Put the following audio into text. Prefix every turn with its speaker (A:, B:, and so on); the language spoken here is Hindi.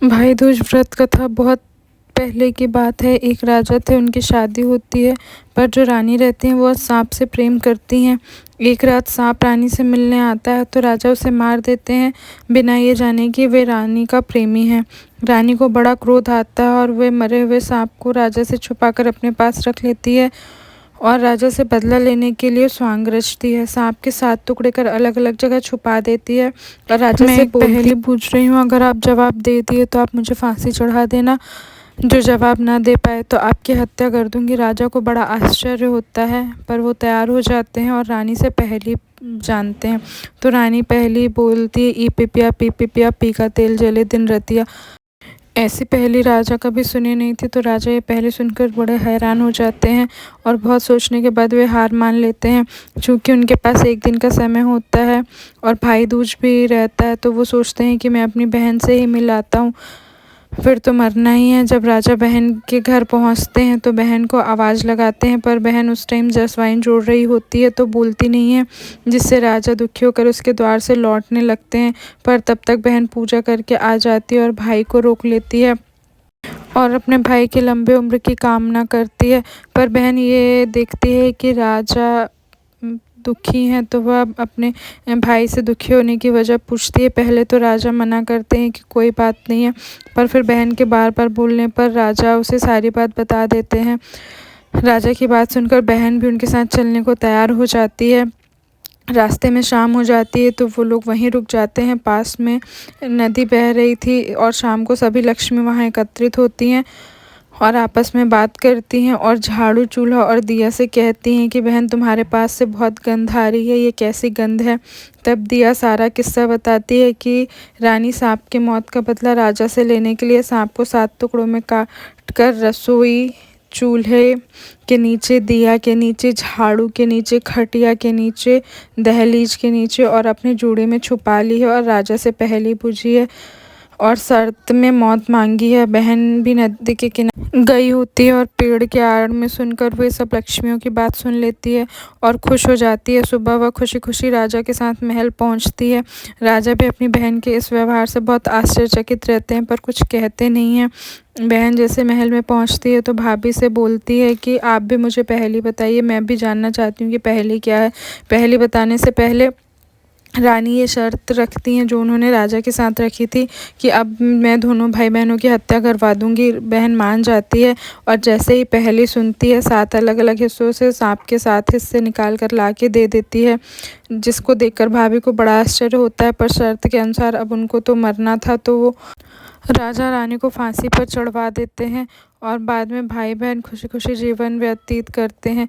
A: भाई दूज व्रत कथा बहुत पहले की बात है। एक राजा थे, उनकी शादी होती है, पर जो रानी रहती हैं वो सांप से प्रेम करती हैं। एक रात सांप रानी से मिलने आता है तो राजा उसे मार देते हैं, बिना ये जाने कि वे रानी का प्रेमी है। रानी को बड़ा क्रोध आता है और वे मरे हुए सांप को राजा से छुपाकर अपने पास रख लेती है और राजा से बदला लेने के लिए स्वांग रचती है। सांप के 7 टुकड़े कर अलग अलग जगह छुपा देती है और राजा से पहेली पूछ रही हूँ, अगर आप जवाब दे दिए तो आप मुझे फांसी चढ़ा देना, जो जवाब ना दे पाए तो आपकी हत्या कर दूंगी। राजा को बड़ा आश्चर्य होता है, पर वो तैयार हो जाते हैं और रानी से पहेली जानते हैं। तो रानी पहेली बोलती है, ई पिपिया पी पिपिया, पी का तेल जले दिन रतिया। ऐसी पहेली राजा कभी सुनी नहीं थी, तो राजा ये पहेली सुनकर बड़े हैरान हो जाते हैं और बहुत सोचने के बाद वे हार मान लेते हैं। चूँकि उनके पास एक दिन का समय होता है और भाई दूज भी रहता है, तो वो सोचते हैं कि मैं अपनी बहन से ही मिल आता हूँ, फिर तो मरना ही है। जब राजा बहन के घर पहुंचते हैं तो बहन को आवाज़ लगाते हैं, पर बहन उस टाइम जसवाइन जोड़ रही होती है तो बोलती नहीं है, जिससे राजा दुखी होकर उसके द्वार से लौटने लगते हैं। पर तब तक बहन पूजा करके आ जाती है और भाई को रोक लेती है और अपने भाई की लंबी उम्र की कामना करती है। पर बहन ये देखती है कि राजा दुखी हैं, तो वह अपने भाई से दुखी होने की वजह पूछती है। पहले तो राजा मना करते हैं कि कोई बात नहीं है, पर फिर बहन के बार बार बोलने पर राजा उसे सारी बात बता देते हैं। राजा की बात सुनकर बहन भी उनके साथ चलने को तैयार हो जाती है। रास्ते में शाम हो जाती है तो वो लोग वहीं रुक जाते हैं। पास में नदी बह रही थी और शाम को सभी लक्ष्मी वहाँ एकत्रित होती हैं और आपस में बात करती हैं और झाड़ू, चूल्हा और दिया से कहती हैं कि बहन, तुम्हारे पास से बहुत गंध आ रही है, ये कैसी गंध है। तब दिया सारा किस्सा बताती है कि रानी सांप की मौत का बदला राजा से लेने के लिए सांप को 7 टुकड़ों में काट कर रसोई चूल्हे के नीचे, दिया के नीचे, झाड़ू के नीचे, खटिया के नीचे, दहलीज के नीचे और अपने जूड़े में छुपा ली है और राजा से पहेली पूछी है और शर्त में मौत मांगी है। बहन भी नदी के किनारे गई होती है और पेड़ के आड़ में सुनकर वे सब लक्ष्मियों की बात सुन लेती है और खुश हो जाती है। सुबह वह खुशी खुशी राजा के साथ महल पहुंचती है। राजा भी अपनी बहन के इस व्यवहार से बहुत आश्चर्यचकित रहते हैं, पर कुछ कहते नहीं हैं। बहन जैसे महल में पहुंचती है तो भाभी से बोलती है कि आप भी मुझे पहेली बताइए, मैं भी जानना चाहती हूँ कि पहेली क्या है। पहेली बताने से पहले रानी ये शर्त रखती हैं जो उन्होंने राजा के साथ रखी थी कि अब मैं दोनों भाई बहनों की हत्या करवा दूंगी। बहन मान जाती है और जैसे ही पहेली सुनती है 7 अलग अलग हिस्सों से सांप के 7 हिस्से निकाल कर ला के दे देती है, जिसको देखकर भाभी को बड़ा आश्चर्य होता है। पर शर्त के अनुसार अब उनको तो मरना था, तो वो राजा रानी को फांसी पर चढ़वा देते हैं और बाद में भाई बहन खुशी खुशी जीवन व्यतीत करते हैं।